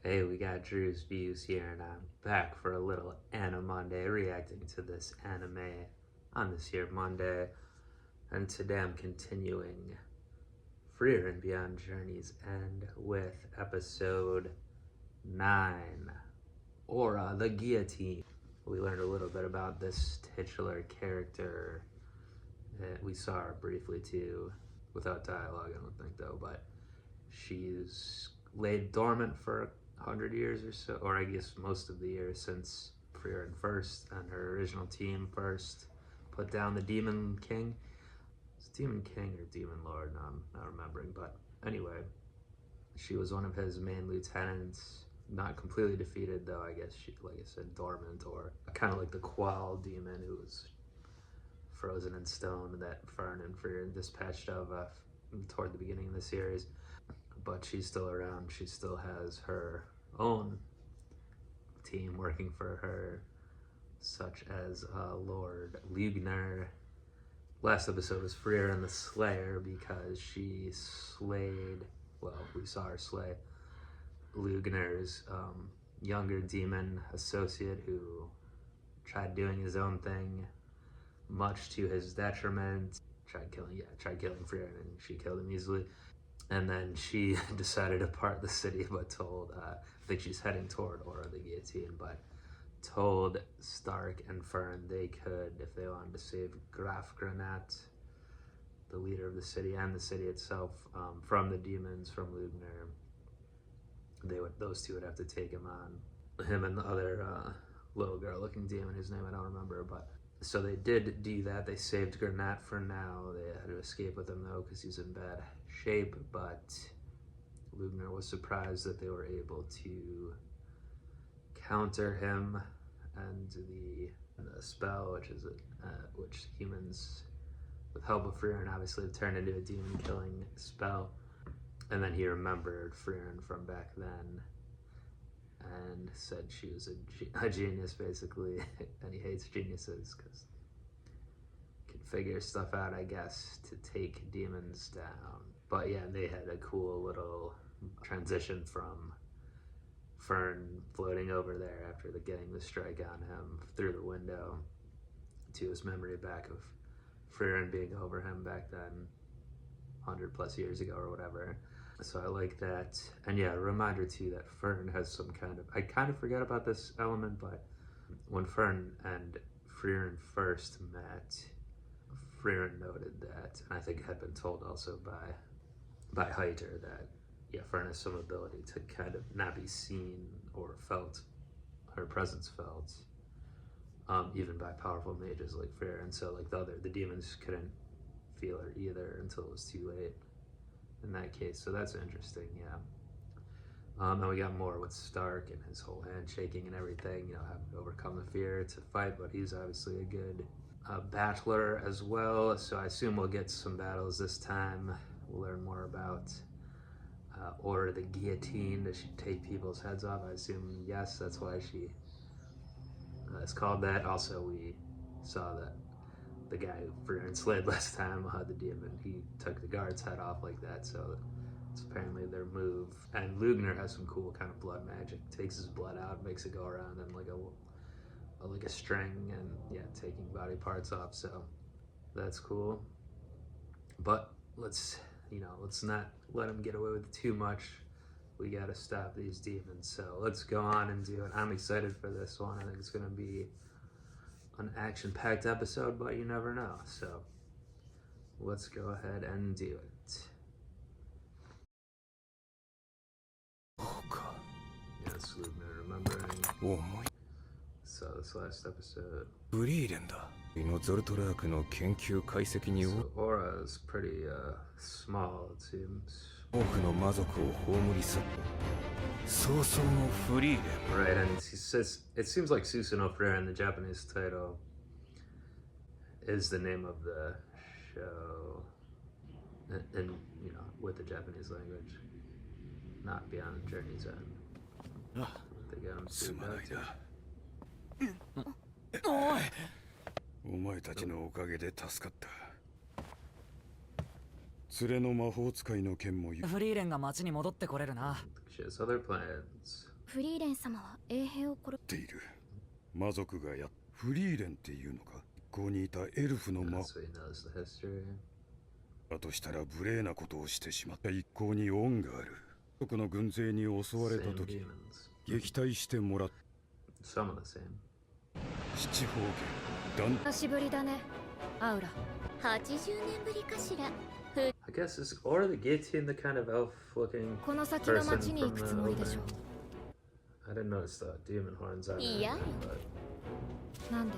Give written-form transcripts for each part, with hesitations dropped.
Hey, we got Drewz Viewz here, and I'm back for a little Anna Monday, reacting to this anime on this here Monday. And today I'm continuing Frieren Beyond Journey's End with episode 9, Aura the Guillotine. We learned a little bit about this titular character. We saw her briefly too, without dialogue, I don't think though, but she's laid dormant for 100 years or so, or I guess most of the years since Frieren first and her original team first put down the Demon King. It's Demon King or Demon Lord, no, I'm not remembering, but anyway, she was one of his main lieutenants. Not completely defeated though, I guess she, like I said, dormant, or kind of like the Qual demon who was frozen in stone that Fern and Frieren dispatched of toward the beginning of the series. But she's still around. She still has her own team working for her, such as Lord Lugner. Last episode was Frieren the Slayer because she slayed, well, we saw her slay Lugner's younger demon associate who tried doing his own thing, much to his detriment. Tried killing Frieren, and she killed him easily. And then she decided to part the city, but told, I think she's heading toward Aura the Guillotine, but told Stark and Fern they could, if they wanted to save Graf Granat, the leader of the city and the city itself, from the demons, from Lugner, those two would have to take him on. Him and the other little girl-looking demon, whose name I don't remember, but so they did do that. They saved Granat for now. They had to escape with him though, because he's in bad shape, but Lugner was surprised that they were able to counter him and the spell, which humans, with help of Frieren, obviously have turned into a demon-killing spell. And then he remembered Frieren from back then and said she was a genius, basically, and he hates geniuses because can figure stuff out, I guess, to take demons down. But yeah, they had a cool little transition from Fern floating over there after getting the strike on him through the window to his memory back of Frieren being over him back then, 100 plus years ago or whatever. So I like that. And yeah, a reminder too that Fern has some kind of, I kind of forget about this element, but when Fern and Frieren first met, Frieren noted that, and I think had been told also by Heiter, that yeah, Fern has some ability to kind of not be seen or felt, her presence felt, even by powerful mages like Frieren. So like the demons couldn't feel her either until it was too late in that case. So that's interesting, yeah. And we got more with Stark and his whole handshaking and everything, you know, having to overcome the fear to fight, but he's obviously a good battler as well. So I assume we'll get some battles this time. We'll learn more about Aura the Guillotine. Does she take people's heads off? I assume yes, that's why she is called that. Also, we saw that the guy who Frieren slayed last time, the demon, he took the guard's head off like that, so it's apparently their move. And Lugner has some cool kind of blood magic. Takes his blood out, makes it go around in like a string, and yeah, taking body parts off, so that's cool. But let's not let him get away with too much. We gotta stop these demons, so let's go on and do it. I'm excited for this one. I think it's gonna be an action-packed episode, but you never know. So let's go ahead and do it. Yes, Lugner remembering. So this last episode. So Aura is pretty small, it seems. Right, and he says it seems like Susanoo Frieren, the Japanese title, is the name of the show, and you know, with the Japanese language, not Beyond the Journey's End. They got him sued out too. お前たちのおかげで助かった。連れの魔法使いの件も言う。フリーレンが町に戻ってこれるな。She has other plans. フリーレン様は衛兵を殺ている。魔族がフリーレンっていうのか。ここにいたエルフの魔法。 So he knows the history. だとしたら無礼なことをしてしまった一向に恩がある。族の軍勢に襲われた Same 時、 demons. 撃退してもらっ Some of the same. 七方家久しぶりだねアウラ。80年ぶりかしら。 I guess is or the Guillotine the kind of elf-looking この先の person 町に行 from く the つもりでしょ う。 I didn't notice the demon horns on her. Yeah. But なんで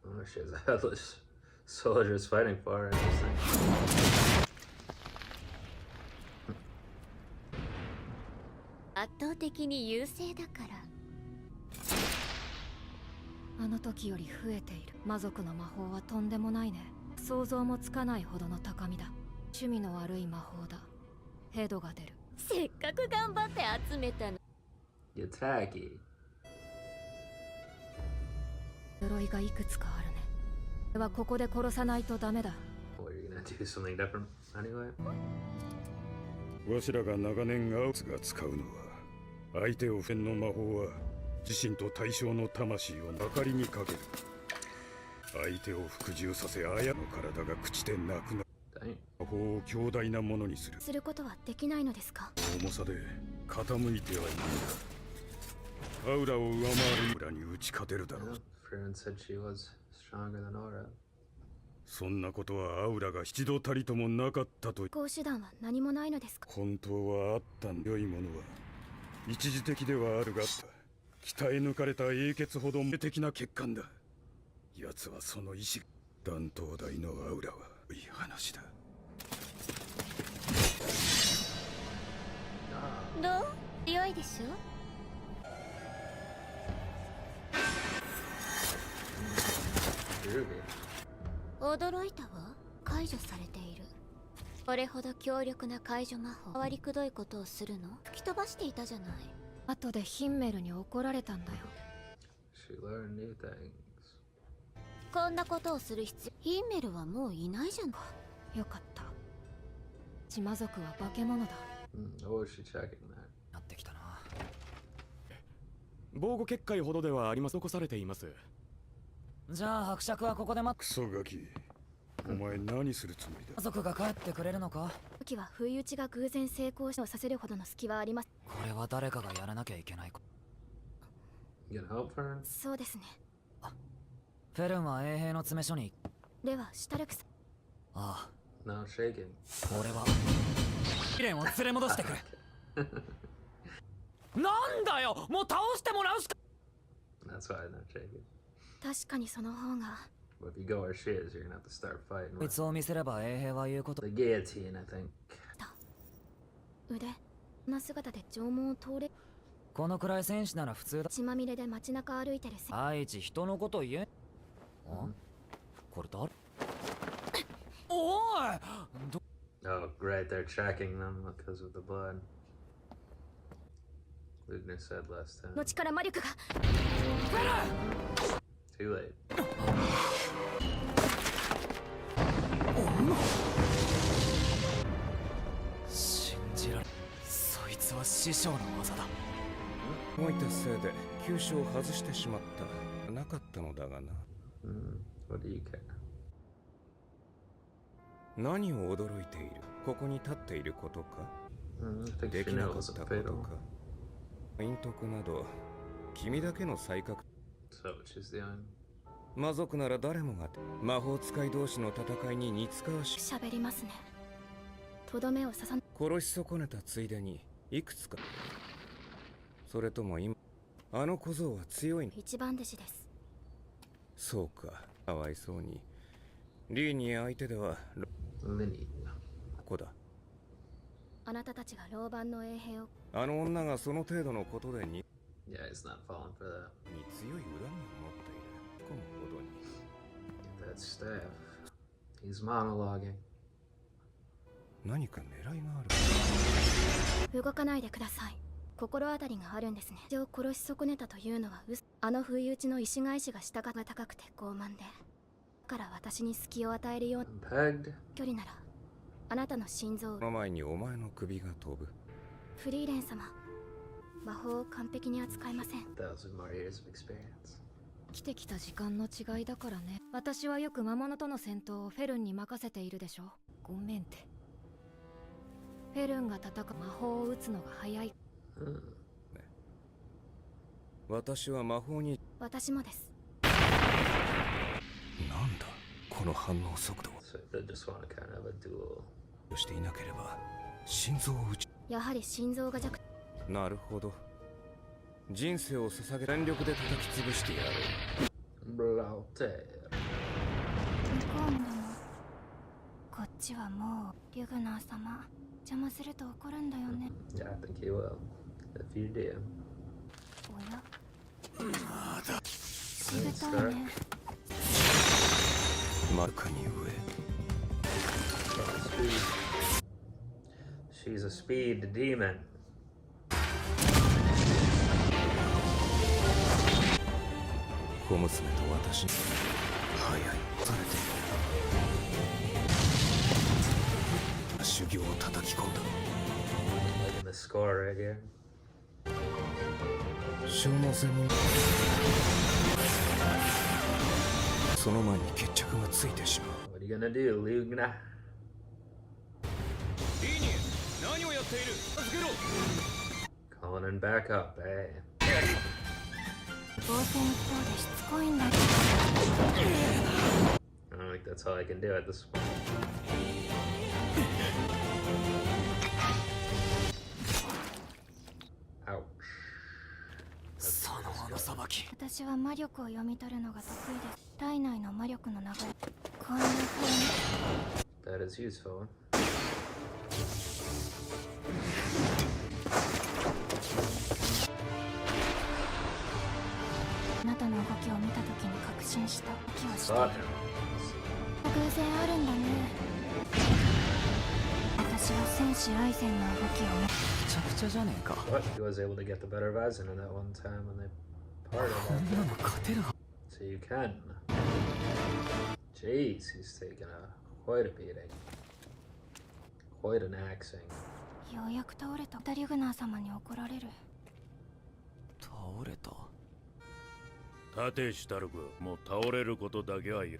oh, she has a headless soldiers fighting for her. Interesting. 圧倒的に優勢だから。あの時より増えている。魔族の魔法はとんでもないね。想像もつかないほどの高みだ。趣味の悪い魔法だ。ヘドが出る。せっかく頑張って集めたの。 You're tacky. 鎧がいくつかあるね。ではここで殺さないとダメだ。 What, you're gonna do something different anyway? わしらが長年アウツが使うのは、相手をフェンの魔法は自身と対象の魂を明かりにかける。相手を服従させ、あやの体が朽ちてなくなる。 Dang. 魔法を強大なものにする。することはできないのですか。重さで傾いてはいないが、アウラを上回るアウラに打ち勝てるだろう。 Frieren said she was stronger than Aura. そんなことはアウラが一度たりともなかったと。こう手段は何もないのですか。本当はあったんだ。良いものは一時的ではあるが、鍛え抜かれた英傑ほど無敵な血管だ。奴はその意志、断頭台のアウラはいい話だ。どう？強いでしょ？ Groovy. 驚いたわ。解除されている。これほど強力な解除魔法、回りくどいことをするの？吹き飛ばしていたじゃない。後でヒンメルに怒られたんだよ。 She learned new things. こんなことをする必要。ヒンメルはもういないじゃん。よかった。島族は化け物だ。What was she checking that? なってきたな。防護結界ほどではあります。残されています。じゃあ伯爵はここでクソガキ、お前何するつもりだ。家族が帰ってくれるのか。時は不意打ちが偶然成功させるほどの隙はあります。これは誰かがやらなきゃいけない。 You gonna help Frieren? そうですね。フェルンは衛兵の詰め所に。ではシュタルクさん。あ No shaking. あ、俺は試練を連れ戻してくる。なんだよ、もう倒してもらうしか。 That's why I'm not shaking. 確かにその方が。 But if you go where she is, you're gonna have to start fighting こい with つを見せれば衛兵は言うこと。 the guillotine, I think. 腕こんな姿で縄文を通れ。このくらい戦士なら普通だ。血まみれで街中歩いてるせ。愛知人のこと言え。あ、これ誰。おいど Oh, great, they're tracking them because of the blood. Lugner said last time. 後から魔力が。 Too late. 信じられ。そいつは師匠の技だ。動いたせいで急所を外してしまった。なかったのだがな。What do you care? 何を驚いている？ここに立っていることか？ I think で she きなか knows った the こと fatal. か？陰徳など君だけの才覚。 So what she's doing. 魔族なら誰もが魔法使い同士の戦いに似つかわし喋りますね。とどめを刺さん。殺し損ねたついでにいくつか。それとも今あの小僧は強い。一番弟子です。そうか、かわいそうに。リーニー相手では Linny. ここだ。あなたたちが老番の衛兵を。あの女がその程度のことでに Yeah, he's not falling for that. 強い恨みを持っている。このほどに。That staff. He's monologuing. 何か狙いがある。動かないでください。心当たりがあるんですね。人を殺し損ねたというのは嘘。あの不意打ちの石返しが下が高くて傲慢で。から私に隙を与えるよう Pegged? 距離ならあなたの心臓をその前にお前の首が飛ぶ。フリーレン様、魔法を完璧に扱えません。 1,000 more years of experience. 来てきた時間の違いだからね。私はよく魔物との戦闘をフェルンに任せているでしょ。ごめんって。フェルンが戦う魔法を打つのが早い。私は魔法に。私もです。なんだこの反応速度。 So they just want kind of a duel. していなければ心臓を打ち。やはり心臓が弱。なるほど。人生を捧げ全力で叩き潰してやろう。 Blaute. 向こうもでもこっちはもうリュグナー様邪魔すると怒るんだよね。 Yeah, I think he will. If you do. おやしぶといね。マルカに上。 She's a speed demon. 小娘と私に早いされている。修行を叩き込んだ。 Like in the score right here. 消耗戦にその前に決着がついてしまう。 What are you gonna do, Lugna? いいに何をやっている。助けろ。 Calling in back up, eh? 防戦一方でしつこいんだけど。 I don't think that's all I can do at this point. その斧さばき。私は魔力を読み取るのが得意です。体内の魔力の流れこんな風に That is useful. あなたの動きを見た時に確信した気をしてい Thought る。 him. 偶然あるんだね。私は戦士アイゼンの動きを見めちゃくちゃじゃねえか。 What? He was able to get the better of Aizen in that one time when they parted こ that んなの勝てるは。 So you can. Jeez, he's taking quite a beating. Quite an axing. ようやく倒れた。リュグナー様に怒られる。倒れた。盾したるくもう倒れることだけは言う。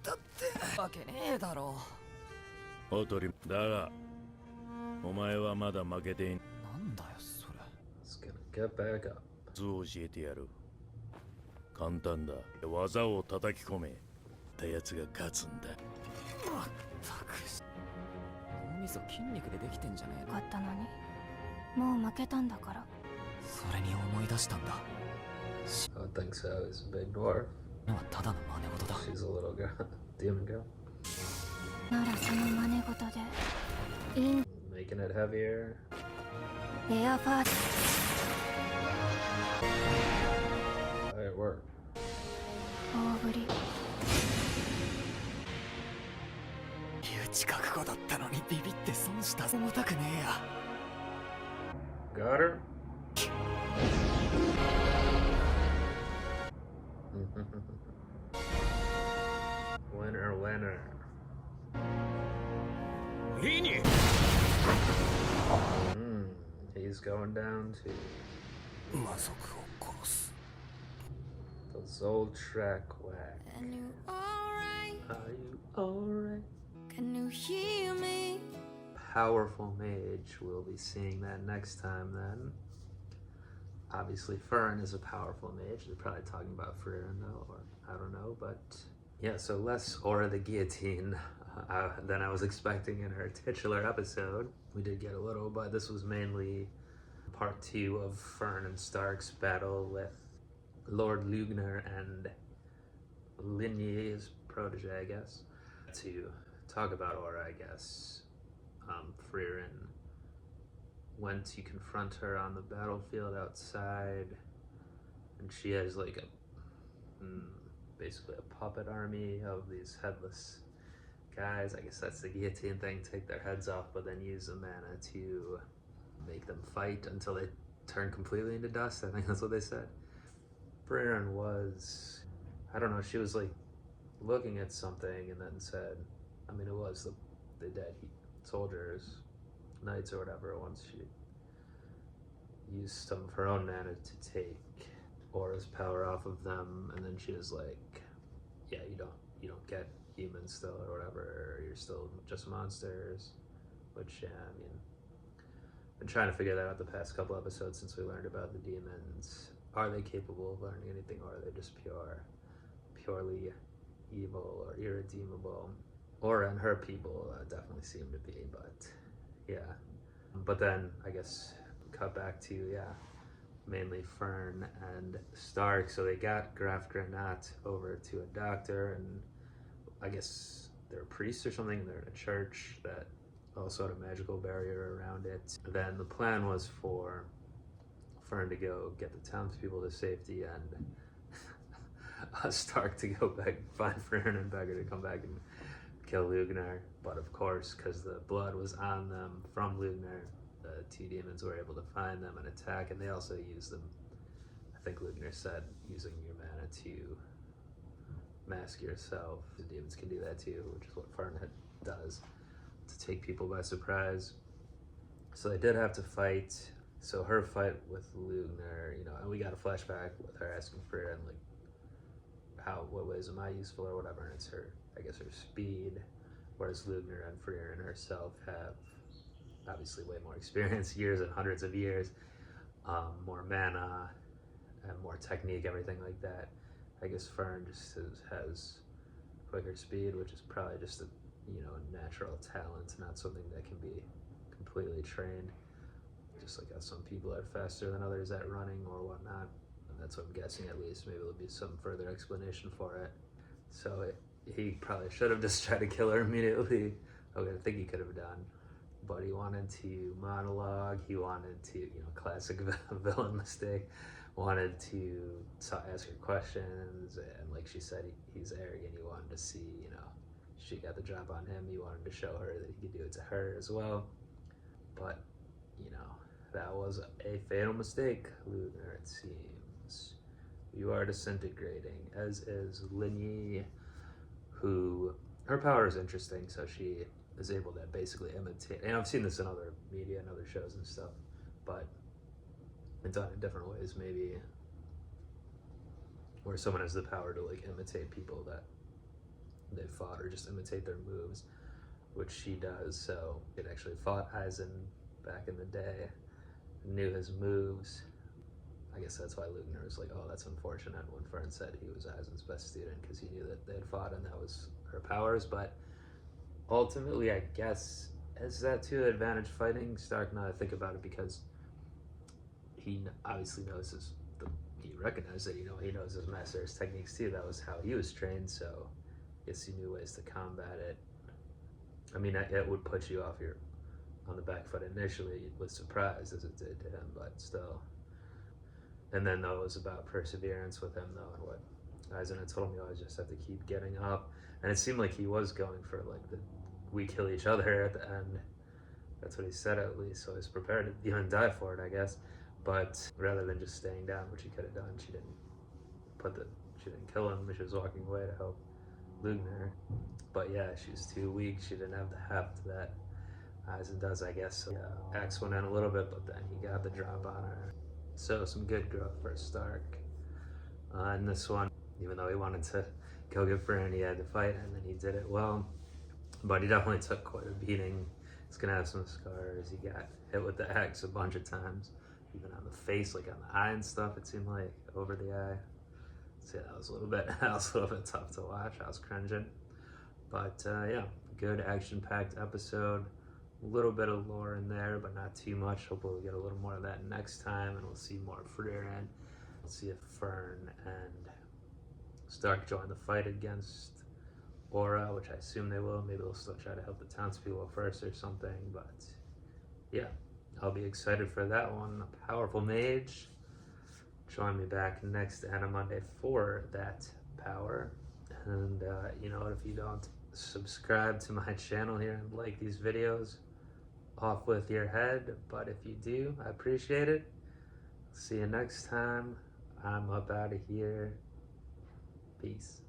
だってわけねえだろ。おとりだがお前はまだ負けていん。なんだよそれ。 He's gonna get back up. 図を教えてやる。簡単だ。技を叩き込めたやつが勝つんだ。まったく。脳みそ筋肉でできてんじゃねえの。よかったのにもう負けたんだから。それに思い出したんだ。 I would think so. He's a big dwarf. はただの真似事だ。 She's a little girl. Demon girl. ならその真似事でイン Making it heavier. エアファース It worked. 大振り。留置覚悟だったのにビビって損した。重たくねえや。 Got her? Winner, winner. いいに。 He's going down to 魔族を殺す。 the Zoltrak whack. Can you alright? Are you alright? Can you hear me? Powerful mage. We'll be seeing that next time then. Obviously, Frieren is a powerful mage. They're probably talking about Frieren though, or I don't know, but yeah, so less Aura the Guillotine than I was expecting in her titular episode. We did get a little, but this was mainly part 2 of Frieren and Stark's battle with Lord Lugner and Linyi, his protege, I guess. To talk about Aura, I guess, Frieren went to confront her on the battlefield outside, and she has like a basically a puppet army of these headless guys. I guess that's the guillotine thing, take their heads off but then use the mana to make them fight until they turn completely into dust. I think that's what they said. Frieren was, I don't know, she was like looking at something and then said, I mean, it was the dead soldiers, knights or whatever, once she used some of her own mana to take Aura's power off of them, and then she was like, yeah, you don't get humans still or whatever, or you're still just monsters, which, yeah, I mean, I've been trying to figure that out the past couple episodes since we learned about the demons. Are they capable of learning anything, or are they just purely evil or irredeemable? Aura and her people definitely seem to be, but yeah. But then, I guess, cut back to, yeah, mainly Fern and Stark. So they got Graf Granat over to a doctor, and I guess they're a priest or something. They're in a church that also had a magical barrier around it. Then the plan was for Fern to go get the townspeople to safety, and Stark to go back, find Frieren and beg her to come back and kill Lugnar. But of course, because the blood was on them from Lugnar, the two demons were able to find them and attack, and they also used them. I think Lugnar said using your mana to mask yourself. The demons can do that too, which is what Fern does, to take people by surprise. So they did have to fight. So her fight with Lugnar, and we got a flashback with her asking Frieren, like, what ways am I useful or whatever, and it's her, I guess, her speed, whereas Lugnar and Frieren herself have obviously way more experience, years and hundreds of years, more mana and more technique, everything like that. I guess Fern just has quicker speed, which is probably just a natural talent, not something that can be completely trained. Just like how some people are faster than others at running or whatnot. And that's what I'm guessing, at least. Maybe there'll be some further explanation for it. So he probably should have just tried to kill her immediately. I think he could have done. But he wanted to monologue. He wanted to, classic villain mistake. Wanted to ask her questions. And like she said, he's arrogant. He wanted to see, she got the job on him. He wanted to show her that he could do it to her as well. But, that was a fatal mistake, Lugnar, it seems. You are disintegrating, as is Linyi, who, her power is interesting, so she is able to basically imitate, and I've seen this in other media and other shows and stuff, but it's done in different ways, maybe, where someone has the power to, like, imitate people that they fought, or just imitate their moves, which she does. So it actually fought Aizen back in the day, knew his moves. I guess that's why Lugnar was like, oh, that's unfortunate, when Fern said he was Aizen's best student, because he knew that they had fought and that was her powers. But ultimately, I guess, is that to advantage fighting Stark? Now I think about it, because he obviously knows he recognized that, he knows his master's techniques too. That was how he was trained, so I guess he knew ways to combat it. I mean, it would put you on the back foot initially with surprise, as it did to him, but still. And then, though, it was about perseverance with him, though, and what Aizen had told me, I just have to keep getting up. And it seemed like he was going for, like, we kill each other at the end. That's what he said, at least, so he was prepared to even die for it, I guess. But rather than just staying down, which he could have done, she didn't kill him. She was walking away to help Lugnar. But yeah, she was too weak. She didn't have the heft that Aizen does, I guess. So yeah, Axe went in a little bit, but then he got the drop on her. So some good growth for Stark. In this one, even though he wanted to go get Frieren, he had to fight, and then he did it well. But he definitely took quite a beating. He's gonna have some scars. He got hit with the axe a bunch of times, even on the face, like on the eye and stuff. It seemed like over the eye. So yeah, that was a little bit tough to watch. I was cringing. But yeah, good action-packed episode. A little bit of lore in there, but not too much. Hopefully we'll get a little more of that next time, and we'll see more Frieren. We'll see if Fern and Stark join the fight against Aura, which I assume they will. Maybe they'll still try to help the townspeople first or something, but yeah, I'll be excited for that one. A powerful mage. Join me back next Anna Monday for that power. And you know what, if you don't subscribe to my channel here and like these videos, off with your head. But if you do, I appreciate it. See you next time. I'm up out of here. Peace.